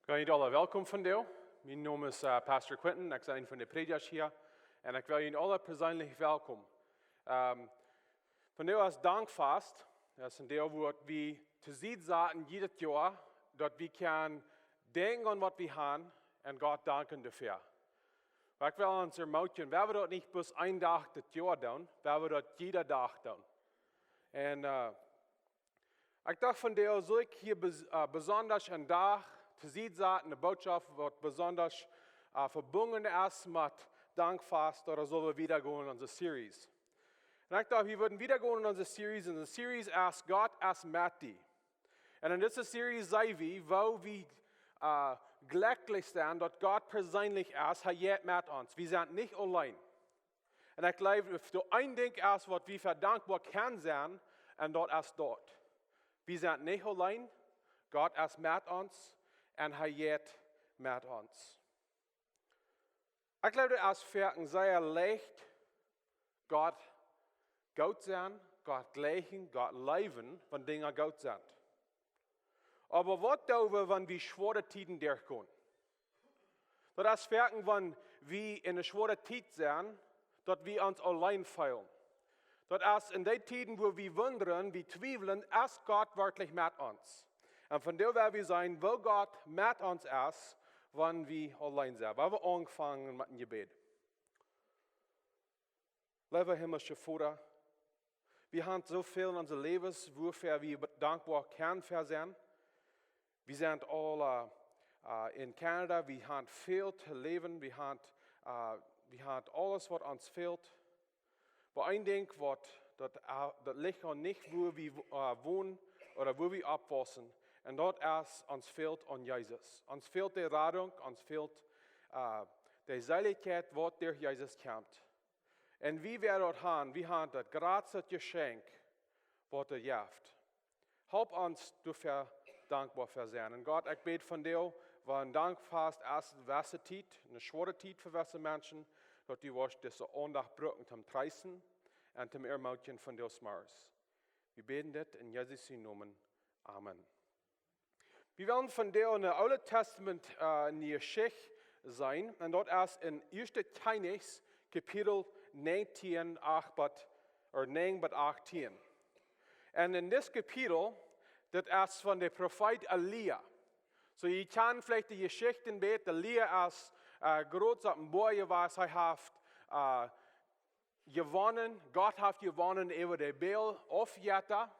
Kan jullie alle welkom vandaag. Mijn naam is Pastor Quentin, ik ben een van de predikers hier. En ik wil jullie alle persoonlijk welkom. Vandaag is Dankfast. Dat is een deel waar we te zien zaten, ieder jaar, dat we kunnen denken aan wat we hebben en God danken daarvoor. Maar ik wil ons ermutigen, we hebben dat niet bloß een dag dit jaar doen, we hebben dat jede dag doen. En ik dacht vandaag, zal ik hier besonders een dag te zien zaten, de Bootschoft, wat besonders verbunden is met Dankfast, oder zullen we wieder gaan in onze series. En ik dacht, we würden wieder gaan in onze series, en de series is Gott Es Met Die. En in deze series zijn we, waar we glücklich zijn, dat God persoonlijk is, hij jet met ons. We zijn niet alleen. En ik geloof, if er één ding is, wat we verdankbaar kan zijn, en dat is dat. We zijn niet alleen, God is met ons, en hij jet met ons. Ik geloof dat als verken zeer leicht, God goed zijn, God gleichen, God leven, wenn dingen goed zijn. Aber wat doen we, wenn we Schoade Tieden durchgehen? Dat is verken, wenn we in de Schoade Tijd zijn, dat we ons allein fühlen. Dat is in die Tiden, wo wir wundern, wir twijfelen, ist Gott wirklich mit uns? Und von der werden wir sein, wo Gott mit uns ist, wenn wir allein sind. Weil wir anfangen mit dem Gebet. Lieber himmlische Vater, wir haben so viel in unserem Leben, wofür wir dankbar können für sein. Wir sind alle in Kanada, wir haben viel zu leben, wir haben alles, was uns fehlt. Aber ein Ding, das liegt nicht, wo wir wohnen oder wo wir abwachsen. Und das ist, uns fehlt an Jesus. Uns fehlt die Rettung, uns fehlt die Seligkeit, was durch Jesus kommt. Und wie wir dort haben, wir haben das gratis Geschenk, was er gibt. Help uns dafür dankbar für sein. Und Gott, ich bete von dir, wenn Dankfast ist, welche Zeit, eine schwere Zeit für welche Menschen, dass du diese Andacht brauchen zum Preisen und zum Ermutigen von dir Smars. Wir beten das in Jesu Namen. Amen. Wir wollen von dir in der Alten Testament in die Geschichte sein, und dort ist in 1. Kjennichs, Kapitel 19, 18. Und in diesem Kapitel, das ist von der Prophet Elia. So, ihr kennt vielleicht die Geschichte ein bisschen. Elia ist groß auf dem Boy gewesen, er hat gewonnen, Gott hat gewonnen über die Baal Aufjäter.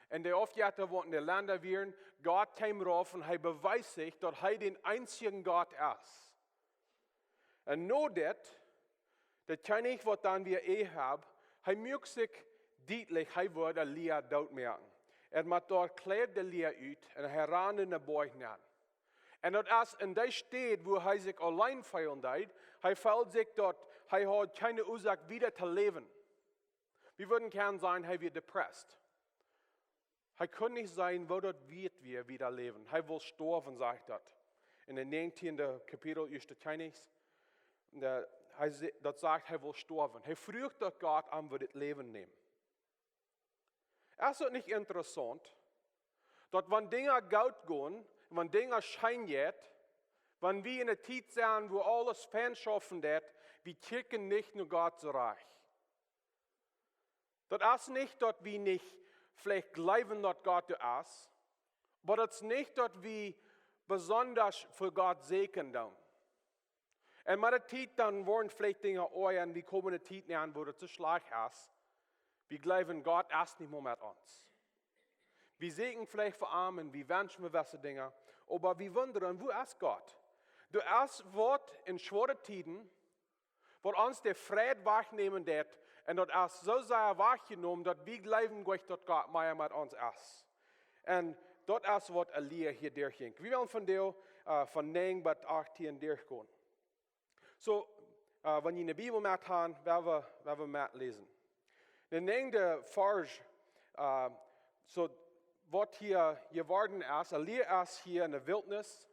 Und die Aufjäter wollten die Länder wehren. Gott kam rauf und er beweist sich, dass er den einzigen Gott ist. Und nur das kann ich, was dann wir haben, er merkt sich deutlich, er wird Elia dort merken. Mit dort klärt Elia uit und er ran in den Boy hinein. Und das ist in der Stadt, wo er sich allein fühlen hat, er fühlt sich dort, er hat keine Ursache wieder zu leben. Wir würden gern sein, er wird depressiv. Er kann nicht sein, wo dort wird wir wieder leben. Er will sterben, sagt er. In dem 19. Kapitel 1. Kjennichs, das sagt, er will sterben. Er fragt dort Gott an, wird das Leben nehmen. Ist es nicht interessant, dass wenn Dinge gut gehen, wenn Dinge scheinen, wenn wir in der Zeit sind, wo alles fernschaffen wird, wir kjikjen nicht nur Gott zurecht. Das ist nicht, dass wir nicht vielleicht glauben, dass Gott ist, aber das ist nicht, dass wir besonders für Gott segnen tun. Und mit der Zeit dann wollen vielleicht Dinge euren, wie kommen die Zeit an, wo das so schlecht ist. Wir glauben, Gott ist nicht mehr mit uns. Wir segnen vielleicht für Armen, wir wünschen mir welche Dinge, aber wir wundern, wo ist Gott? Du ist Wort in Schoade Tieden, wo uns der Fried wegnehmen wird, und das ist so sehr wahrgenommen, dass wir glauben, dass Gott mehr mit uns ist. Und das ist, was Elia hier durchging. Wir wollen von dir von 9 bis 18 durchgehen. So, wenn ihr eine Bibel mit habt, werden wir mit lesen. Der 9. Vers, so, was hier geworden ist, Elia ist hier in der Wildnis,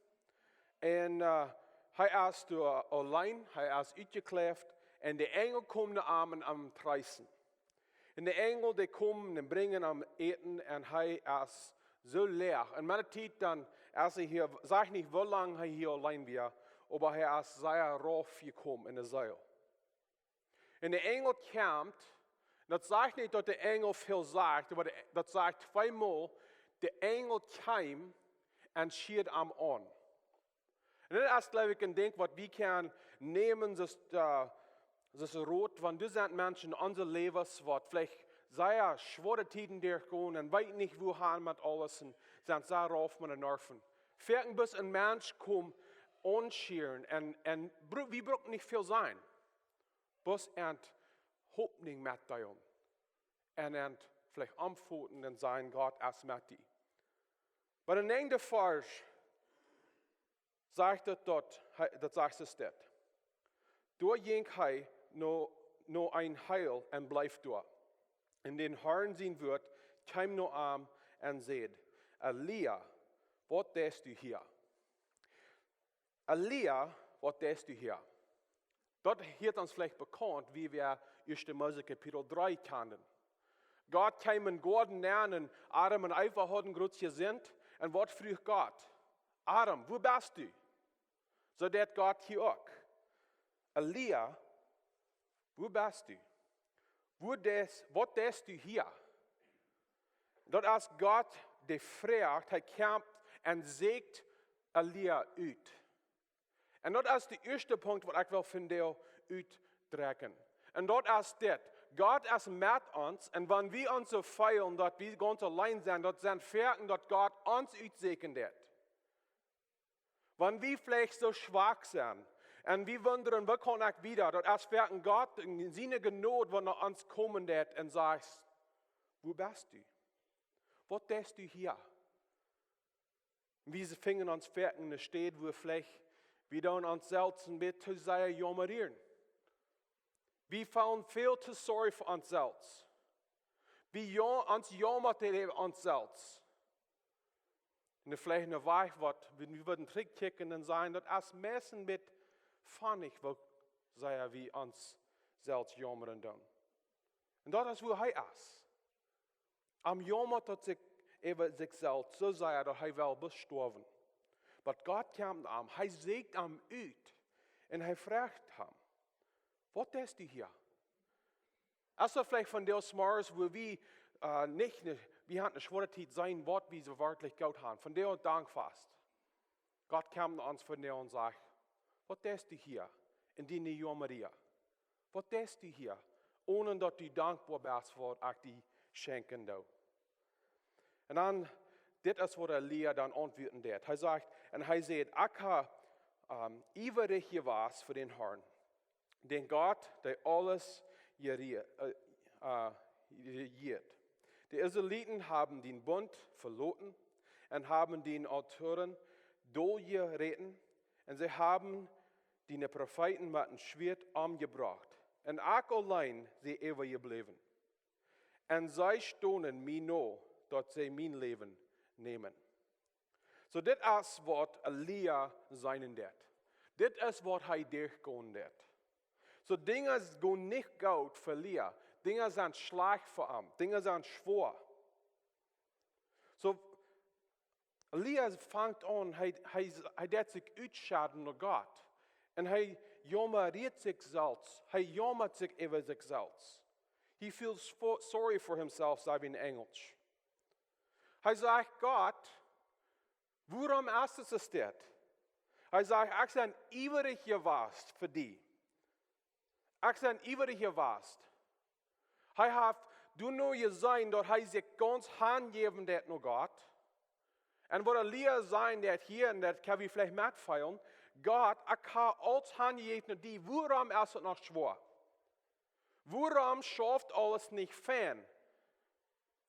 und er ist allein, er ist uitgekleefd, und die Engel kommen am Treißen. Und die Engel, die kommen und bringen am Eten, und er ist so leer. Und mit der Zeit dann hier, sag nicht, wie lange er hier allein war, aber er ist sehr raufgekommen in der Seil. Und der Engel kam, das sagt nicht, dass der Engel viel sagt, aber das sagt zweimal, der Engel kam und schied am an. Und das ist, glaube ich, ein Ding, was wir können nehmen, das Rot, wenn du sind Menschen in unser Leben, was vielleicht sehr schwere Tieden durchgehen und weiß nicht, wohin mit alles und sind sehr rauf mit den Nerven. Vielleicht bis ein Mensch kommt, anschieren und wir brauchen nicht viel sein. Bis Hoffnung mit dir und vielleicht antworten und sagen, Gott Es Met Die. Aber in der Vers sagt es dort, das sagt es dort. Durch ging er no ein Heil und bleibt dort. In den Herrn sehen wird, kam no arm und seht, Elia, was tust du hier? Elia, was tust du hier? Dort wird uns vielleicht bekannt, wie wir 1. Mose Kapitel 3 kennen. Gott kam in Gordon lernen, Adam und Eva hatten gerade gesinnt, und was fragt Gott? Adam, wo bist du? So dat Gott hier auch. Elia, wo bist du? Was tust du hier? Dort ist Gott, der fragt, er kämpft und sägt Elia uit. Und dort ist der erste Punkt, was ich will von dir uittrekken. Und dort ist das, Gott ist mit uns, und wenn wir uns so feiern, dass wir ganz allein sind, dort sind Ferien, dass Gott uns utsegnen wird. Wenn wir vielleicht so schwach sind, und wir wundern, wo kann ich wieder, dort ist Ferien Gott in seiner Gnade, wenn er uns kommen wird und sagt, wo bist du? Was tust du hier? Wir fingen uns Ferien in der Stadt, wo vielleicht wieder uns selbst ein bisschen zu sehr jammerieren. Wir fallen viel zu sorry für uns selbst. Wir uns jammert uns selbst. Und vielleicht eine Weile, wir würden zurückkicken und sagen, dass es messen mit funnig, wo sei wie uns selbst jammern dann. Und das ist, wo er ist. Am jammert hat sich selbst, so sei er, dass er will bestorben. Aber Gott kam am, er sägt am uit und er fragt ihm, was tust du hier? Also vielleicht von der Smars, wo wir wir hatten eine schwere Zeit sein, Wort, wie sie wirklich Gott haben. Von der Dank fast. Gott kam zu uns von der und sagt, was tust du hier in deine Jammeria? Was tust du hier, ohne dass du dankbar bist, was ich dir schenken darf? Und dann, das ist, was Elia dann antworten wird. Er sagt, und er sagt, ich habe ewig gewas für den Herrn. Den Gott, der alles regiert. Die Israeliten haben den Bund verloren und haben den Autoren durchgeritten und sie haben die Propheten mit dem Schwert umgebracht. Und ich allein sie ewig geblieben. Und sie stohnen mir noch, dass sie mein Leben nehmen. So, das ist, was Elia sein wird. Das ist, was er durchgehen wird. So Dinge gehen nicht gut für Elia. Dinge sind schlecht für ihn. Dinge sind schwer. So, Elia fängt an, er wird sich ausschaden nach Gott. Und er jammert sich selbst. Er jammert sich über sich selbst. He feels sorry for himself, sagt in Englisch. Er sagt, Gott, warum ist es das? Er sagt, ich bin ewig gewesen für dich. Ich bin ewig gewesen. Er hat du nur gesehen, dass er sich ganz hingeben wird nur Gott. Und was Elia sein wird hier, und das kann wir vielleicht mitfeiern, Gott, ich habe alles hingegeben dir, warum ist es noch schwer? Warum schafft alles nicht fern?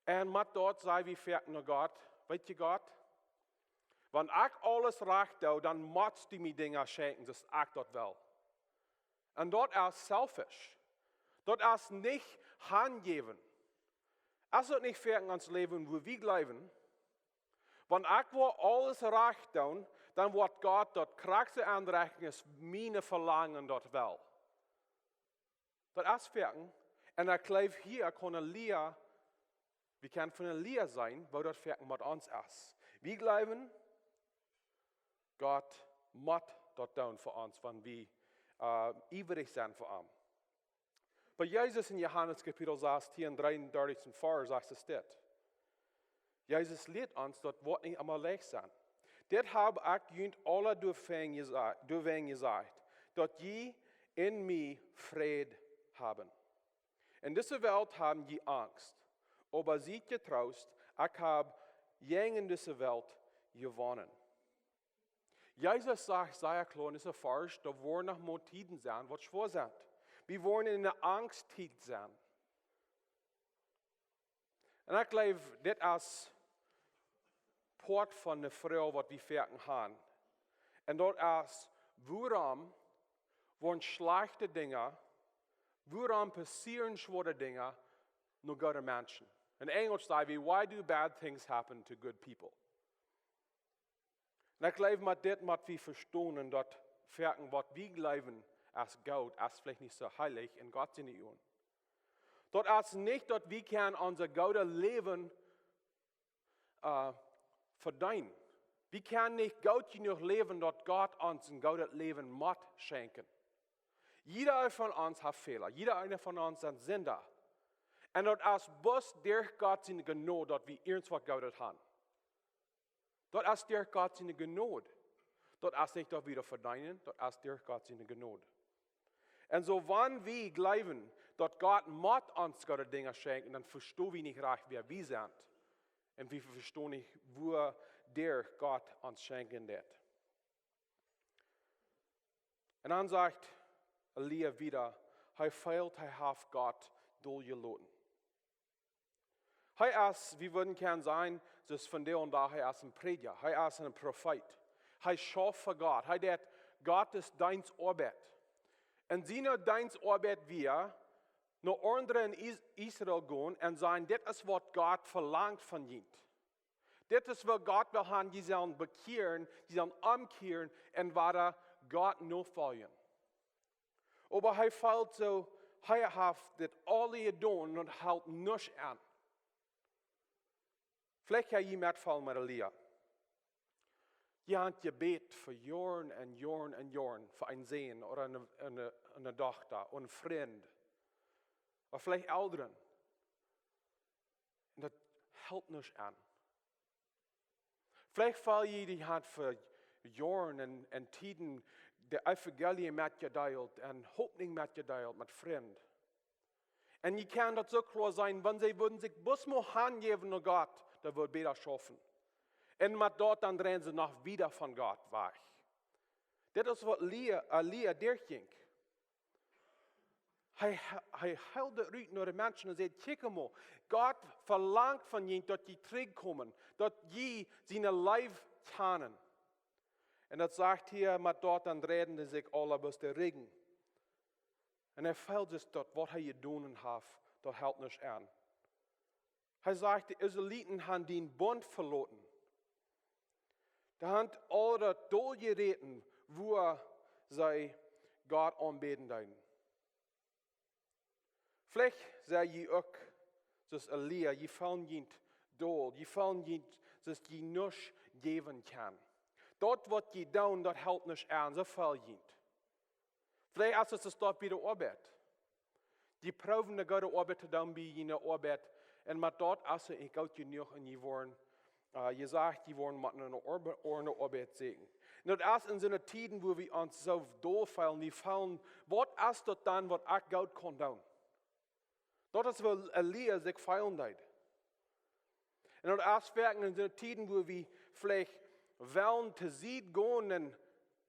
Und mit dort sei wie fertig nur Gott, weißt du Gott? Wenn ich alles recht tue, dann musst du mir Dinge schenken, dass ich dort will. Und dort ist selfish. Dort ist nicht hingeben. Es wird nicht fertig ans Leben, wo wir bleiben. Wenn ich alles recht tue, dann wird Gott dort krasse anrechnen, es meine Verlangen dort will. Das ist fertig. Und ich glaube, hier kann Elia, wir können von Elia sein, weil dort fertig mit uns ist. Wir glauben, Gott moet dat doen für uns, wenn wir ivrig sind für ihn. Bei Jesus in Johannes Kapitel 16, 33 und 4 sagt es das. Jesus lehrt uns, dat wordt niet allemaal leicht zijn. Dit heb ik junt alle doorwegen gezegd, dat je in mij vrede hebben. In deze wereld hebben je angst, aber ziet je troost, ik heb jeng in deze wereld gewonnen. Jesus sagt sehr klar in dieser Vers, da wir noch mal Tiden sein, was schwer sind. Wir wollen in einer Angsttid sein. Und ich glaube, das ist Port von der Frau, was wir fertig haben. Und dort ist, warum wollen schlechte Dinge, warum passieren schwere Dinge nur gute Menschen? In Englisch sagen wir, why do bad things happen to good people? Und ich glaube, mit dem, was wir verstehen und dort fertig, was wir glauben, als Gott, als vielleicht nicht so heilig in Gott seine Augen. Dort ist nicht, dass wir können unser gutes Leben verdienen. Wir können nicht gut genug leben, dass Gott uns ein gutes Leben muss schenken. Jeder von uns hat Fehler. Jeder eine von uns ist Sünder. Und dort ist bloß durch Gott seine Gnade, dass wir irgendwas Gutes haben. Dort ist durch Gott seine Gnade. Dort ist nicht, dass wir das verdienen, dort ist durch Gott seine Gnade. Und so, wenn wir glauben, dass Gott uns gute Dinge schenkt, dann verstehen wir nicht recht, wer wir sind. Und wir verstehen nicht, wo der Gott uns schenken wird. Und dann sagt Elia wieder, er fehlt, er hat Gott durchgelassen. Er ist, wir würden gern sein, das von der und da, er ist ein Prediger, er ist ein Prophet. Er schafft für Gott, er hat Gottes Dienstarbeit. Und seine Dienstarbeit wir nach anderen in Israel gehen und sagen, das ist, was Gott verlangt von ihnen. Das ist, was Gott will haben, die sollen bekehren, die sollen umkehren und weiter Gott nachfolgen. Aber er fällt so, er hat das alle getan und hält nichts an. Vielleicht kann jemand fallen mit Elia. Je habt gebet für Jahren und Jahren und Jahren für ein Sohn oder eine Tochter oder einen Freund. Oder vielleicht Eltern. Und das hält nicht an. Vielleicht fällt je die Hand für Jahren und Tiden der Evangelium mitgeteilt und Hoffnung mitgeteilt mit Freunden. Und je kann das so klar sein, wenn sie würden sich bloß mal hingeben an Gott, dann wird besser schaffen. Und mit dort dann drehen sie noch wieder von Gott weg. Das ist, was Elia durchging. Er hält das Rücken nach den Menschen und sagt, guck mal, Gott verlangt von ihnen, dass sie zurückkommen, dass sie seine Leib kennen. Und das sagt hier, mit dort dann reden sie sich alle bis der Regen. Und er fällt sich dort, was er getan hat, das hält nicht an. Er sagt, die Israeliten haben den Bund verloren. Da haben alle durchgereden, wo sie Gott anbeten wollen. Vielleicht sei je auch, dass Elia, je fallen jint dol, je fallen jint, dass je nichts geben kann. Dort wird je down, dort hält nicht an, so fallen jint. Vielleicht ist es dort bei der Arbeit. Die proben eine gute Arbeit zu tun, bei jener Arbeit, und mit dort ist es gut genug, und je wollen, gesagt, die wollen mit einer Arbeit sehen. Und das ist in so einer Tiden, wo wir uns so durchfallen, wir fallen, was ist das dann, was ich gut kann tun? Das ist, wo Elia sich fallen hat. Und das ist in so einer Tiden, wo wir vielleicht wollen, zu sehen gehen, und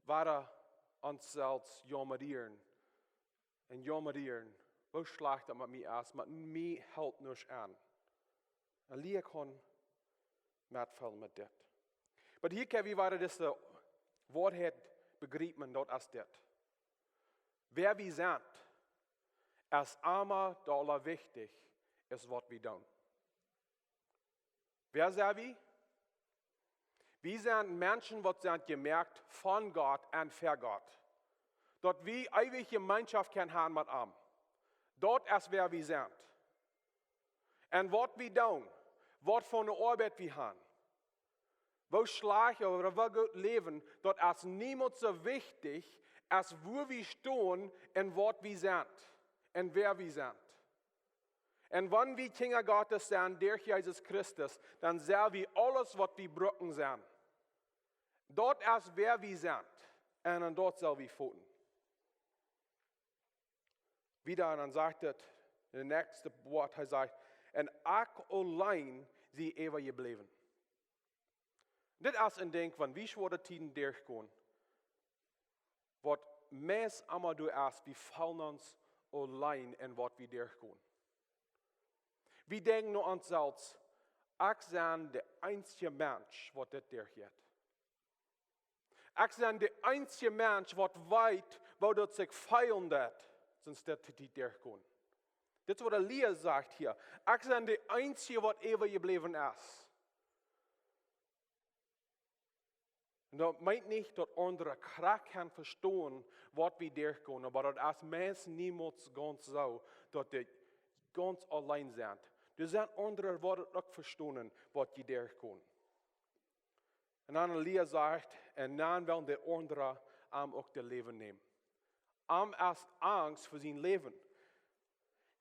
weiter uns selbst jammerieren. Und jammerieren, wo schlecht das mit mir ist, mit mir hält nicht an. Elia kann mitfallen mit das. Aber hier können wir weiter das Wort begreifen, das ist das. Wer wir sind, ist immer das wichtig, ist, was wir tun. Wer sind wir? Wir sind Menschen, die sind gemerkt von Gott und für Gott. Dort wir ewige Gemeinschaft können haben mit ihm. Dort ist, wer wir sind. Und was wir tun, was für eine Arbeit wir haben, Wo schlag oder wo gut leben, dort ist niemand so wichtig, als wo wir stehen und was wir sind und wer wir sind. Und wenn wir Kinder Gottes sind, durch Jesus Christus, dann sehen wir alles, was wir brauchen sind. Dort ist, wer wir sind. Und an dort soll wir folgen. Wieder, und dann sagt er, in das nächste Wort, er sagt, und ich allein sie ewig geblieben. Das ist ein Ding, wenn wir Schoade Tieden durchgehen, was meist einmal du erst, wir fallen uns allein in was wir durchgehen. Wir denken nur an uns selbst, ich bin der einzige Mensch, der das durchgeht. Ich bin der einzige Mensch, der weit, wo das sich feiern wird, sonst das die durchgehen. Das ist, was der Lied sagt hier. Ich bin der einzige, der ewig geblieben ist. Und das meint nicht, dass andere Kraft kann verstehen, was wir durchgehen, aber das ist meist niemals ganz so, dass die ganz allein sind. Das sind andere, die auch verstehen, was die durchgehen. Und dann Elia sagt, und dann wollen die anderen auch das Leben nehmen. Ist Angst für sein Leben.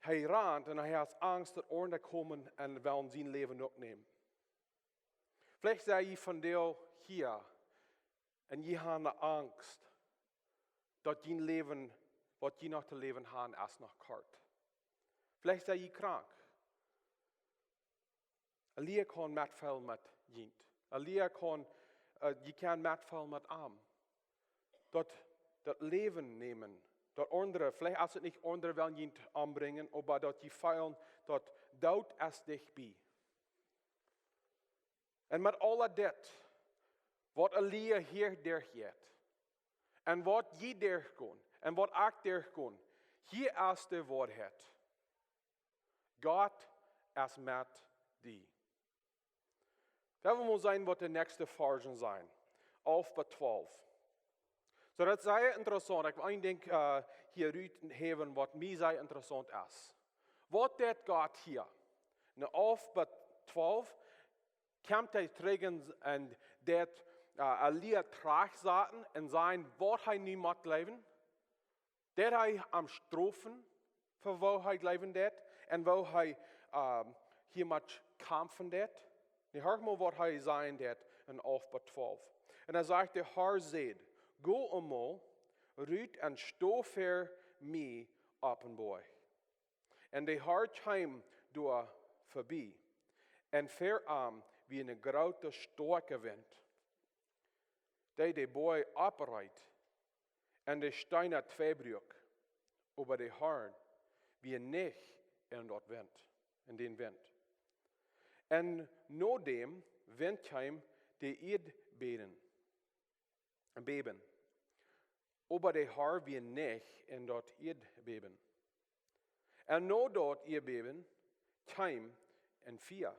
Er rennt und er hat Angst, dass andere kommen und wollen sein Leben auch nehmen. Vielleicht sei ich von dir hier, und je haben Angst, dass dein Leben, was je noch zu leben haben, erst noch kalt. Vielleicht sei ich krank. Elia kann mitfallen mit Jint. Elia kann, je kann mitfallen mit Arm. Das Leben nehmen. Dat andere, vielleicht als het niet andere wel Jint anbringen, aber dat die feilen, dat daut es dich bij. En met alle dit, wat Elia hier durchgeht, en wat je durchgaan, en wat ik durchgaan, hier is de waarheid. Gott es met die. Dat wil zijn wat de nächste Versen zijn. 11 bis 12. So, dat is zeer interessant. Ik wil een ding hier hebben wat mij zeer interessant is. Wat deed God hier? In 11 bis 12 komt hij terug en deed Elia terugzetten en zijn wat hij nu moet leven. Deed hij am straffen voor wat hij leven deed en wat hij hier moet kampen deed. Nu hoor maar wat hij zijn deed in 11 bis 12. En hij zegt, de Heer zegt, go eenmaal, ruit en stof er mij op een boy. En de Heer kwam door voorbij en verarm wie een grote sterke wind. Die de boy oprijdt en de steiner tweebreuk over de Heer wie een nicht in dat wind, in den wind. En nodem wind kwam de Erdbeben. Een beben. Over de Heer wie een nicht in dat Erdbeben. En no dat Erdbeben kwam een vier.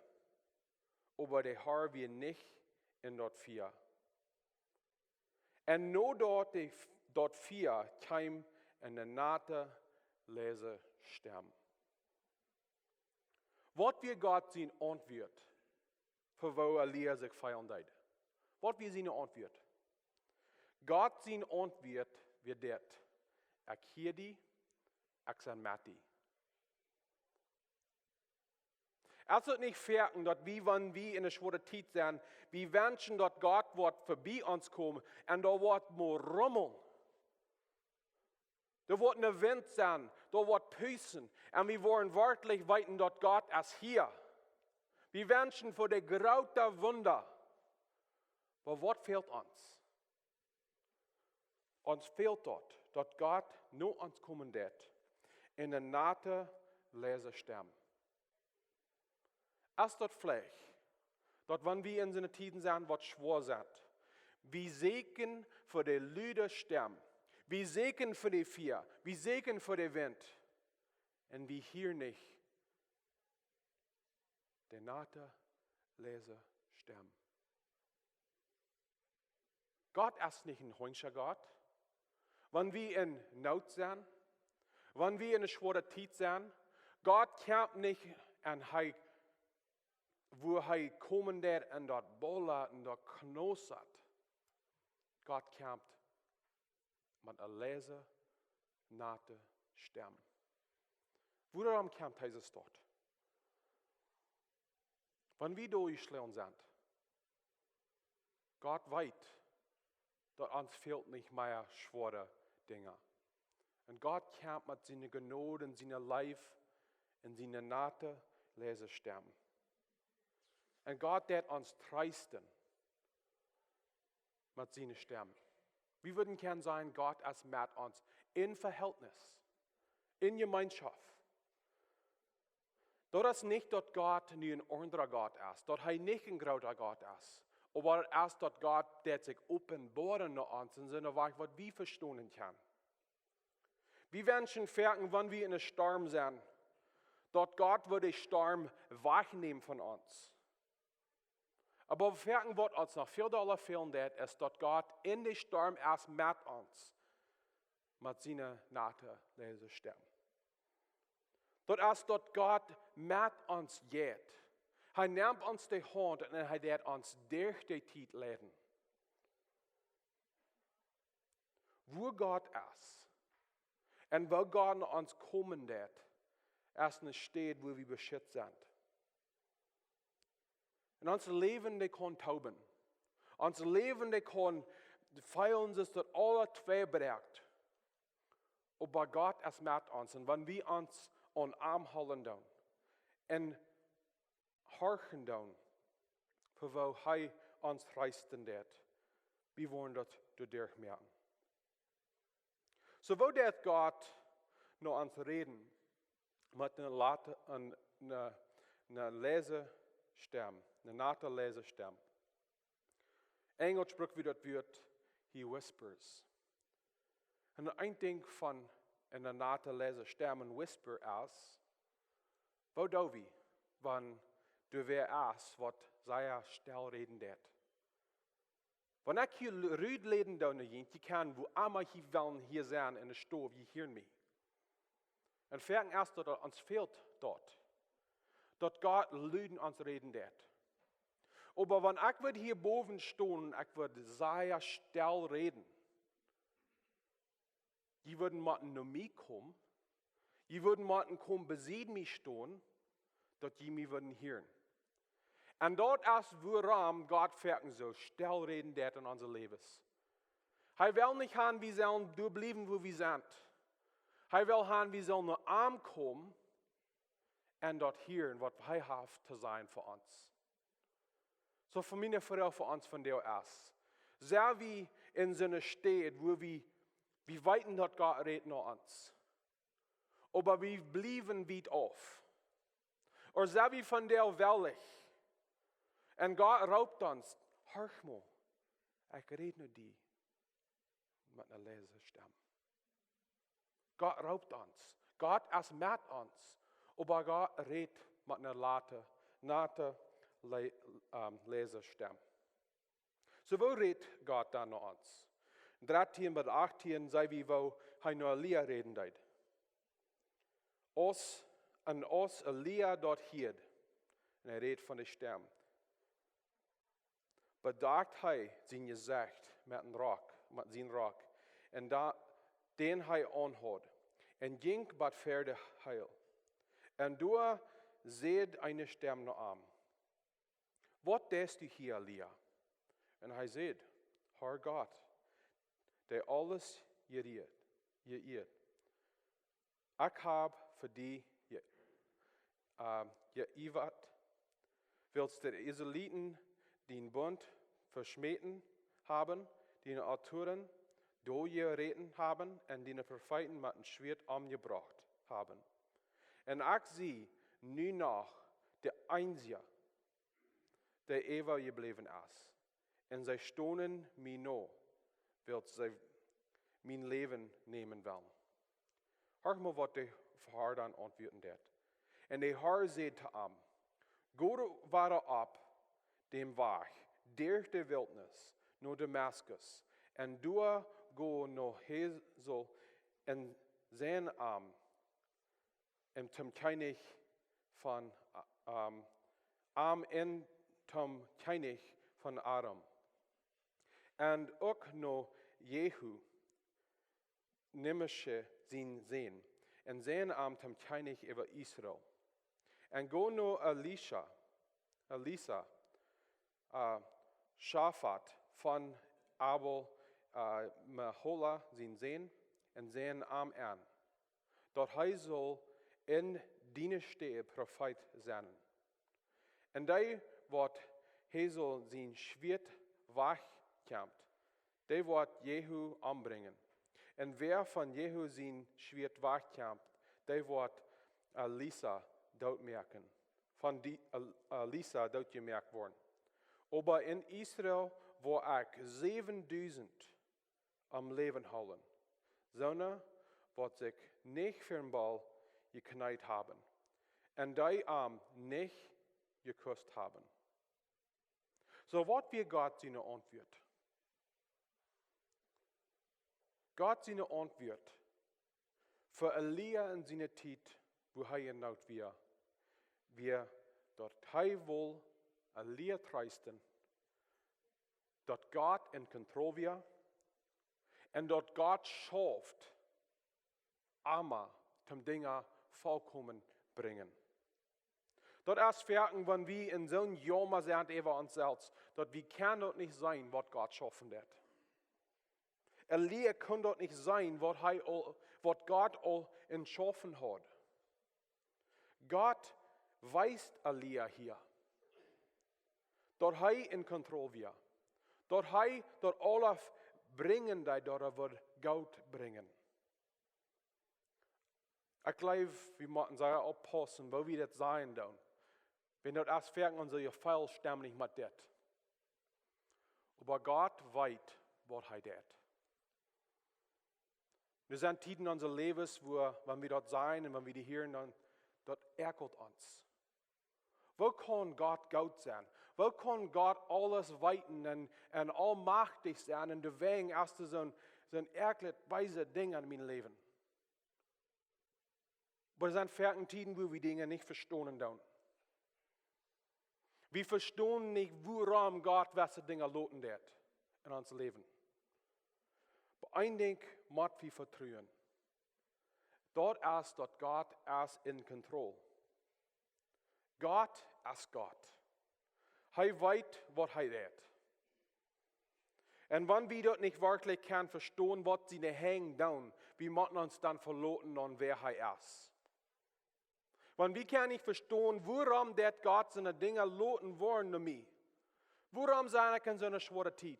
Over de Heer wie een nicht in dat vier. En no dat vier kwam in de nate leze stem. Wat wir Gott zijn antwoord, voor wo Elia zich vijand. Wat wir zijn antwoord? Gott zijn antwoord weer dit. Ik hier die, ik zijn met die. Es wird nicht merken, dass wenn wir in der Schoade Tieden sind, wir wünschen, dass Gott wird vorbei uns kommen und da wird mal rummeln. Da wird ein Wind sein, da wird Püssen und wir wollen wirklich weiten, dass Gott ist hier. Wir wünschen für die große Wunder. Aber was fehlt uns? Uns fehlt dort, dass Gott nur uns kommen wird in der nate leise Stimme. Als dat vielleicht, dat wenn wir in seine Tiden sind, was schwor sind, wir segen für die lüde Stimme, wir segen für die Vier, wir segen für den Wind, und wir hier nicht die nate leise Stimme. Gott ist nicht ein heunischer Gott. Wenn wir in Not sind, wenn wir in einer schweren Zeit sind, Gott kommt nicht und wo hij komen der en dat bolla en dat knosat. Gott kämpft met een leze, nate stem. Woerom kämpft hij ze dort? Wann wir durchschlagen sind, Gott weiß, dass uns fehlt nicht mehr schwere Dinge. Und Gott kämpft mit seiner Gnade und seiner Leib und seiner nate lese stem. Und Gott wird uns trösten mit seiner Stimme. Wir würden gern sein, Gott es mit uns in Verhältnis, in Gemeinschaft. Dat is niet dat God nu een andere God is, dat hij niet een groter God is, maar het is dat God dat zich openbaren naar ons in zijn weg wat we verstaan kan. Wir werden merken, wann wir in einem Sturm sind, dass Gott wird den Sturm wegnehmen von uns. Aber wir merken, was uns noch viel doller fehlen wird, ist, dass Gott in den Sturm erst mit uns, mit seiner nate lese Stimme. Das ist, dass Gott mit uns geht. Er nimmt uns die Hand und er wird uns durch die Zeit leiden. Wo Gott ist und wo Gott nach uns kommen wird, ist eine Stadt, wo wir beschützt sind. Und unser Leben, das kann tauben. Unser Leben, das kann feiern, dass das alle zwei bedeckt. Aber Gott ist mit uns. Und wenn wir uns an Arm halten doen en horchen doen, voor wo hij ons reisten deed, we wollen dat dadurch merken. So wo deed Gott naar ons reden, met een Lesestem, een nate Lesestem. Engels spreekt wie dat wordt, he whispers. En een ding van en een nate Lesestem en whisper is, wo doe we, wanneer du weer is wat zij stelreden deed. Wanneer ik hier ruidleden doe, je kan wo allemaal hier willen hier zijn in de stof, je hier me. En vergen erst, dat ons fehlt dort. Dat Gott lüden ons reden deed. Aber wanneer ik wird hier boven staan, ik wird sehr still reden. Je würden maten naar mij komen. Je würden maten komen bezien mij staan, dat je mij würden hören. En dat is waarom Gott verken so still reden deed in onze levens. Hij wil niet gaan, we zullen doorblijven wo we zijn. Hij wil gaan, we zullen naar arm komen en dat hören, wat hij heeft te zijn voor ons. So voor mij vooral voor ons van deel is. Zijn we in zo'n staat, wo we weten dat Gott redet naar ons. Aber we blijven weit auf. Or zijn we van deel wellig. En Gott raubt ons, horch mal, ik red naar die met een Lesestem. Gott raubt ons. Gott is met ons. Aber Gott redt met een nate Lesestem. So wo redt Gott dan naar ons? 13 bis 18 zei wie wo hij naar Elia reden deed. Als Elia dort hield, en hij redt van de stem, bedacht hij zijn gezicht met zijn rok, en den hij aanhad, en ging wat verder heil. En door zeed eine stem naar hem. Wat deest u hier, Elia? En hij zei, Herr Gott, der alles geëerd. Ik heb voor die geïwerd, willst de Israeliten den Bund verschmähen haben, die Autoren durchgereden haben und die Propheten mit dem Schwert umgebracht haben. Und ich sie nu noch der Einzige, der ewig geblieben ist. Und sie stonen mir noch, wird sie mein Leben nehmen wollen. Hör mal, was der Herr dann antworten wird. Und der Herr sagt zu ihm, Gott war ab dem Weg durch die Wildnis nach Damaskus, und du go nach Hazel und sein Arm, und zum König von am in tom Kjennichs van Adam. En ook no Jehu, nimmerse zijn zeen. En zijn am tom Kjennichs over Israël. En go no Elisa, Shaphat van Abel, Mehola zijn zeen. En zijn am aan. Dat hij zal in die stee profeet zijn. En die wat hij zal zijn schwert wegkämpt, die wordt Jehu aanbrengen. En wer van Jehu zijn schwert wegkämpt, die wordt Elisa doodmerken. Van die Elisa doodgemerkt worden. Aber in Israël waar ik 7000 am leven houden. Zonen wat zich niet voor een bal geknijd hebben. En die am nicht gekust haben. So wat wir Gott seine Antwort? Gott seine Antwort für Elia in seiner Zeit, wo er genout wir dort hij will Elia treisten, dort Gott in Kontrolle wir, und dort Gott schafft, aber zum Dinge vollkommen bringen. Dort erst merken, wenn wir in so einem Jammer sind über uns selbst, dort wir kann dort nicht sein, was Gott schaffen wird. Elia kann dort nicht sein, was Gott all in schaffen hat. Gott weist Elia hier. Dort er in Kontrolle wir. Dort alles bringen, die dort wird Gott bringen. Ich glaube, wir müssen sehr aufpassen, wo wir das sein tun. Wenn dort erst merken, unsere Fall stimmt nicht mit das. Aber Gott weiß, was er tut. Wir sind Zeiten unseres Lebens, wo, wenn wir dort sein und wenn wir die hören, dann dort ärgert uns. Wo kann Gott gut sein? Wo kann Gott alles weiten und allmächtig sein und deswegen erst so ein ärgerlich weise Ding in meinem Leben? Aber es sind viele Zeiten, wo wir Dinge nicht verstehen. Wir verstehen nicht, warum Gott welche Dinge loten wird in unser Leben. Aber ein Ding muss wir vertrauen. Dort Gott ist in Kontrolle. Gott ist Gott. Er weiß, was er tut. Und wenn wir dort nicht wirklich verstehen, was seine Hänge tun, wir müssen uns dann verloten an wer er ist. Wenn wir nicht verstehen, warum das Gott seine Dinge loten wollen an mich. Warum sind ich in so einer schweren Zeit?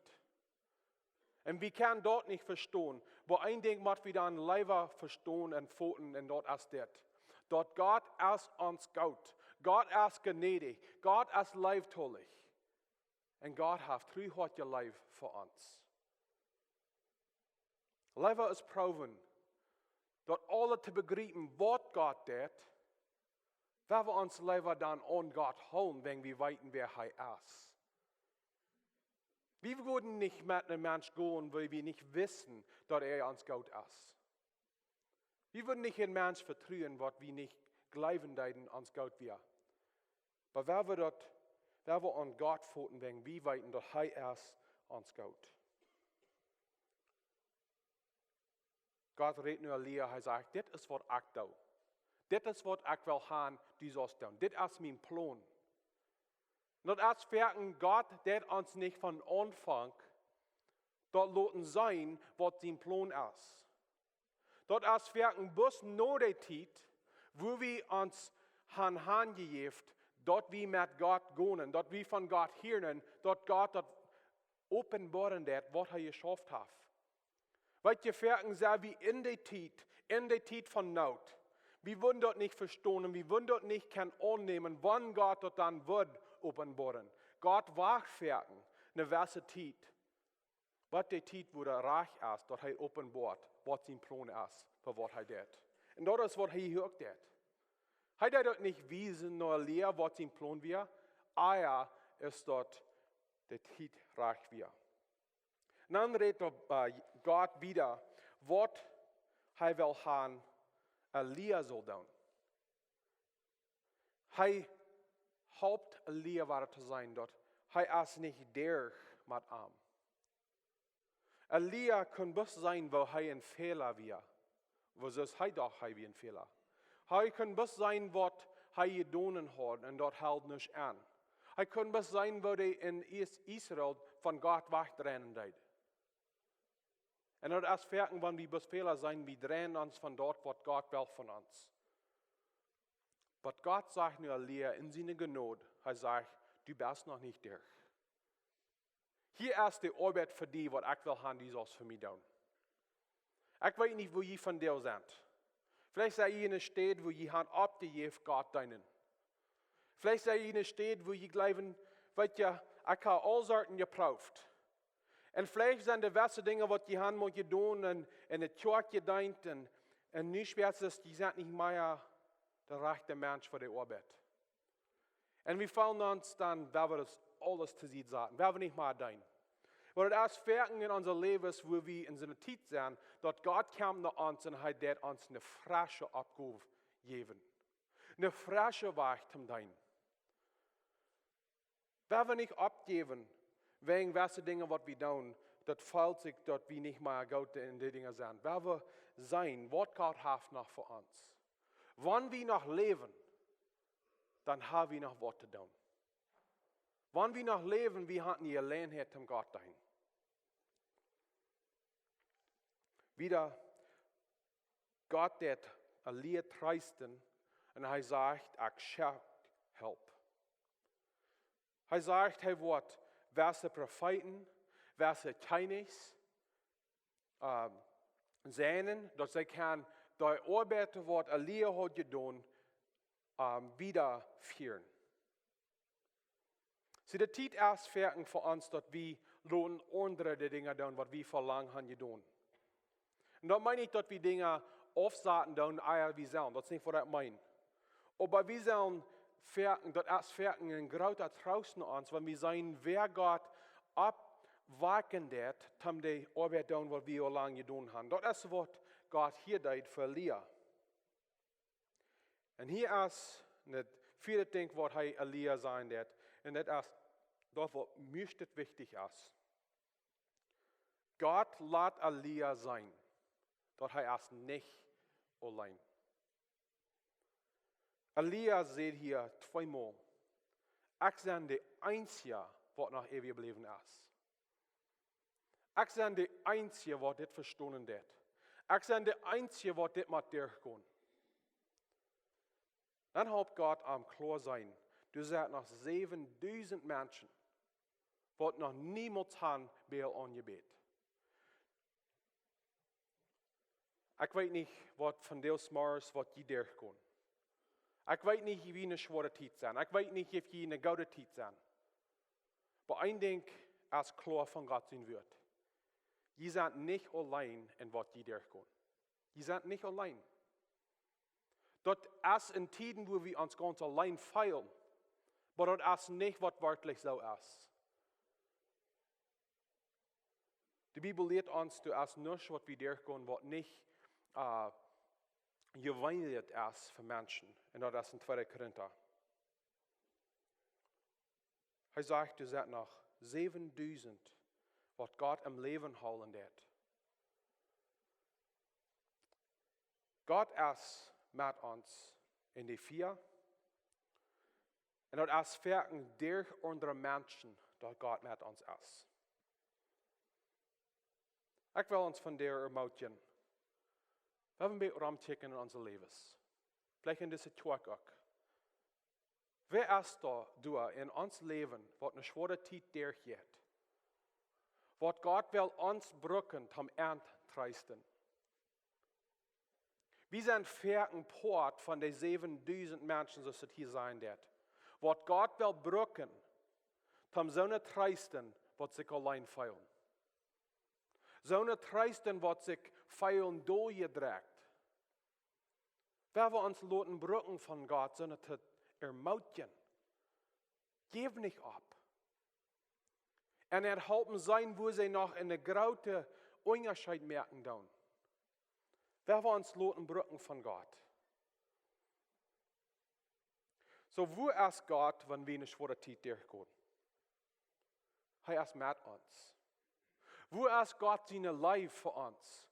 Und wir können dort nicht verstehen, wo ein Ding muss wir dann lieber verstehen und foten und dort ist das. Dort Gott ist uns gut. Gott ist gnädig. Gott ist liebtollig. Und Gott hat drei harte Leben für uns. Lieber ist proben, dort alle zu begreifen, was Gott tut, weil wir uns lieber dann an Gott holen, wenn wir wissen, wer er ist. Wir würden nicht mit einem Menschen gehen, weil wir nicht wissen, dass uns gut ist. Wir würden nicht einen Menschen vertrauen, was wir nicht glauben, dass uns gut wird. Aber wenn wir an Gott folgen, wenn wir wissen, dass er ist uns gut. Gott redet nur Elia, er sagt, das ist, was ich tue. Das ist, was ich will haben, du sollst tun. Das ist mein Plan. Und als merken, Gott der uns nicht von Anfang dort lassen sein, was sein Plan ist. Dort als merken, bis nur die Zeit, wo wir uns hingegeben, dort wir mit Gott gehen, dort wir von Gott hören, dort Gott dort offenbaren wird, was er geschafft hat. Weil wir merken, sehr wie in der Zeit von Not. Wir würden dort nicht verstehen und wir würden dort nicht annehmen, wann Gott dort dann wird offenbaren. Gott wachwerken, eine gewisse Zeit. Was die Zeit, wo der reich ist, dort er offenbart, was sein Plan ist, für was er tut. Und das ist, was er hier tut. Er hat dort nicht wiesen, nur leer, was sein Plan wäre. Er ist dort, die Zeit reich wird. Und dann redet Gott wieder, was er will haben, Elia soll tun. Er Hauptlehr war zu sein, dort er ist nicht derch mit arm. Ein Lehr kann bloß sein, wo er ein Fehler war. Wo sonst er doch wie ein Fehler. Er kann bloß sein, was er getan hat und dort hält nicht an. Er kann bloß sein, wo er in Israel von Gott wegrennen deit. Und dort erst merken, wenn wir bloß Fehler sein, wir drehen uns von dort, was Gott will von uns. Aber Gott sagt nur Lehr in seiner Gnade, er sagt, du bist noch nicht durch. Hier ist die Arbeit für die, was ich will haben, die soll für mich tun. Ich weiß nicht, wo ihr von dir seid. Vielleicht seid ihr in einer Stadt, wo ihr habt abgegeben, Gott deinen. Vielleicht seid ihr in einer Stadt, wo ihr glauben, weil ihr, ich habe alle Sorten geprüft. Und vielleicht sind die beste Dinge, was ihr habt getan und in der Kirche gedient und nicht schwer ist, die sind nicht mehr der rechte Mensch für die Arbeit. Und wir fallen uns dann, wenn wir das alles zu sehen sagen, wenn wir nicht mehr dein. Weil das Ferken in unser Leben, wo wir in seiner Zeit sind, dort Gott kam nach uns und hat uns eine frische Abgabe gegeben. Eine frische Wajcht zum Dein. Wenn wir nicht abgeben, wegen welchen Dinge, was wir tun, das fällt sich, dass wir nicht mehr gut in die Dinge sind. Wenn wir sein, was Gott hat noch für uns. Wenn wir noch leben, dann haben wir noch was zu tun. Wenn wir noch leben, wir haben die Gelegenheit zum Gott dahin. Wieder, Gott hat ein Lied treisten und er sagt, ich schaffe Hilfe. Er sagt, er wird, welche Propheten, welche Kjennichs, sehen, dass sie kann, die Arbeit, was Elia hat getan, wieder führen. Sie der Zeit erst fertig für uns, dass wir lohnen andere Dinge tun, was wir vor lang haben getan. Und das meine ich, dass wir Dinge aufsaten tun, wie sollen. Das ist nicht, was ich meine. Aber wir sollen fertig, das erst fertig in großer draußen uns, wenn wir sein, wer Gott abwachen wird, um die Arbeit tun, was wir lang getan haben. Das ist, was Gott hier tut für Elia. Und hier ist das vierte Ding, was Elia sein wird. Und das ist das, was mir wichtig ist. Gott lässt Elia sein. Dort ist nicht allein. Elia sieht hier zweimal. Ich bin der Einzige, was noch ewig geblieben ist. Ich bin der Einzige, was das verstanden hat. Ich bin der Einzige, was das mit durchgehen. Dann hat Gott am klar sein. Du seid noch 7000 Menschen, die noch niemals haben, Baal angebeten. Ich weiß nicht, was von dir smarts, was die durchgehen. Ich weiß nicht, wie eine Schoade Tieden sind. Ich weiß nicht, wie eine gouden Tieden sind. Aber ein Ding ist klar von Gott sein wird. Die sind nicht allein in was die durchgehen. Die sind nicht allein. Dort ist in Tiden, wo wir uns ganz allein fühlen. Aber das ist nicht, was wörtlich so ist. Die Bibel lehrt uns, du hast nichts, was wir durchgehen, was nicht gewöhnlich ist für Menschen. Und das ist in 2. Korinther. Er sagt, du seid noch 7000, was Gott im Leben holen wird. Gott ist mit uns in die 4. Und das ist fertig durch unsere Menschen, dass Gott mit uns ist. Ich will uns von der ermutigen. Wir haben ein bisschen rumchecken in unser Leben. Vielleicht in dieser Tag auch. Wer ist da in uns Leben, was eine schwere Zeit durchgeht? Was Gott will uns brücken, zum Ernst treisten. Wir sind fertig Port von den 7000 Menschen, die hier sein wird. Was Gott will brücken, zum so eine treisten, was sich allein feilen. So eine treisten, was sich feilen durchgedrückt. Wer wir uns loten brücken von Gott, so eine ermutigen. Gib nicht ab. Und helfen sein, wo sie noch in der großen Unterschied merken dann. Wer wir uns loten brücken von Gott. So, wo ist Gott, wenn wir eine schwere Zeit durchgehen? Er ist mit uns. Wo ist Gott seine Liebe für uns,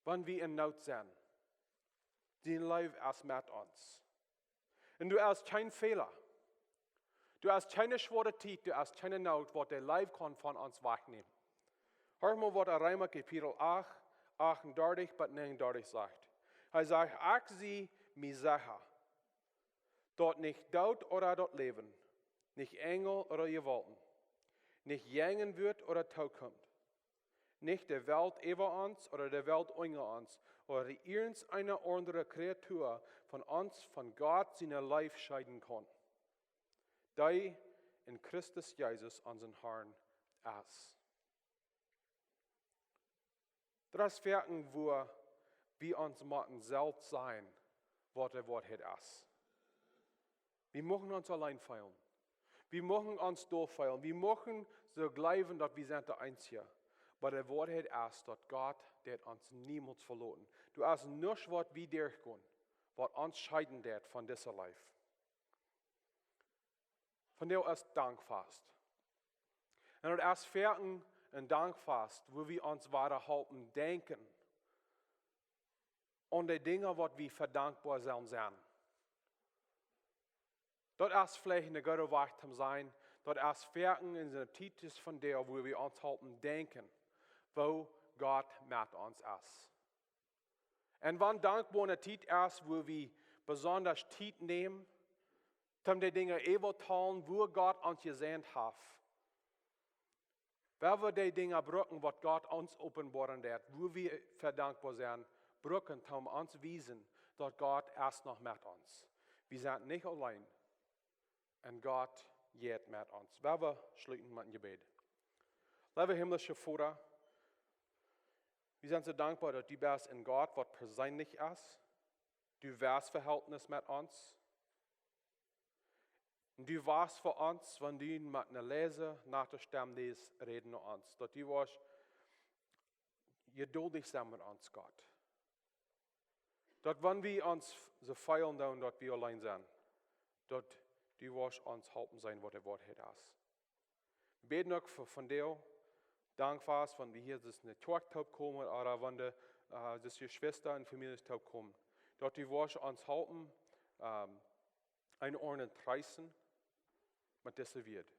wenn wir in Not sind? Seine Liebe ist mit uns. Und du hast kein Fehler. Du hast keine schwere Zeit, du hast keine Not, was der Leib kann von uns wegnehmen. Hör mal, was der Römer Kapitel 8, 38 bis 39 sagt. Er sagt, ich sie mir sicher, dort nicht daut oder dort leben, nicht Engel oder Gewalten, nicht jängen wird oder taukommt, nicht der Welt über uns oder der Welt unter uns oder irgendeine andere Kreatur von uns, von Gott seine Life scheiden kann. Die in Christus Jesus, unseren Herrn, ist. Das ist Werken, wo wir uns selbst sein, was der Wort ist. Wir machen uns allein feilen. Wir machen uns durchfeilen. Wir machen so glauben, dass wir sind der Einzige. Aber der Wort ist, dass Gott der uns niemals verloren. Du hast nichts, was wir durchgehen, was uns scheiden wird von dieser Life. Von der ist Dankfast. Und das ist Werken ein Dankfast, wo wir uns weiterhalten, denken an die Dinge, was wir verdankbar sind. Dort ist vielleicht eine gute Wachtum sein, dort ist Werken in der Titel von der, wo wir uns halten, denken, wo Gott mit uns ist. Und wenn dankbar eine Zeit ist, wo wir besonders Zeit nehmen, um die Dinge überteilen, wo Gott uns gesehen hat. Wer wir die Dinge brücken, was Gott uns offenbaren wird, wo wir verdankbar sind, brücken, um uns zu wissen, dass Gott erst noch mit uns. Wir sind nicht allein. Und Gott geht mit uns. Wer wir schließen mit dem Gebet. Lieber himmlischer Vater, wir sind so dankbar, dass du bist in Gott, was persönlich ist. Du warst Verhältnis mit uns. Und du warst für uns, wenn du mit einer Leser nach der Stimme liest, reden mit uns. Dass du warst geduldig sein mit uns, Gott. Dass wenn wir uns so feiern, dass wir allein sind, dass du warst uns helfen sein, was der Wort ist. Wir beten auch von dir, dankbar, wenn wir hier das eine Tag kommen oder wenn das die Schwester und Familie kommen. Dass du warst uns helfen, einen Ordnung reißen, mit dieser wird.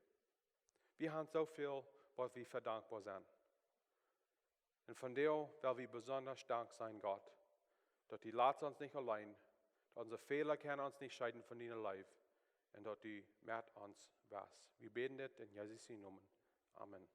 Wir haben so viel, was wir verdankbar sind. Und von dir will wir besonders dankbar sein, Gott, dass die lässt uns nicht allein, dass unsere Fehler können uns nicht scheiden von deinem Leib und dass du mit uns warst. Wir beten das in Jesu Namen. Amen.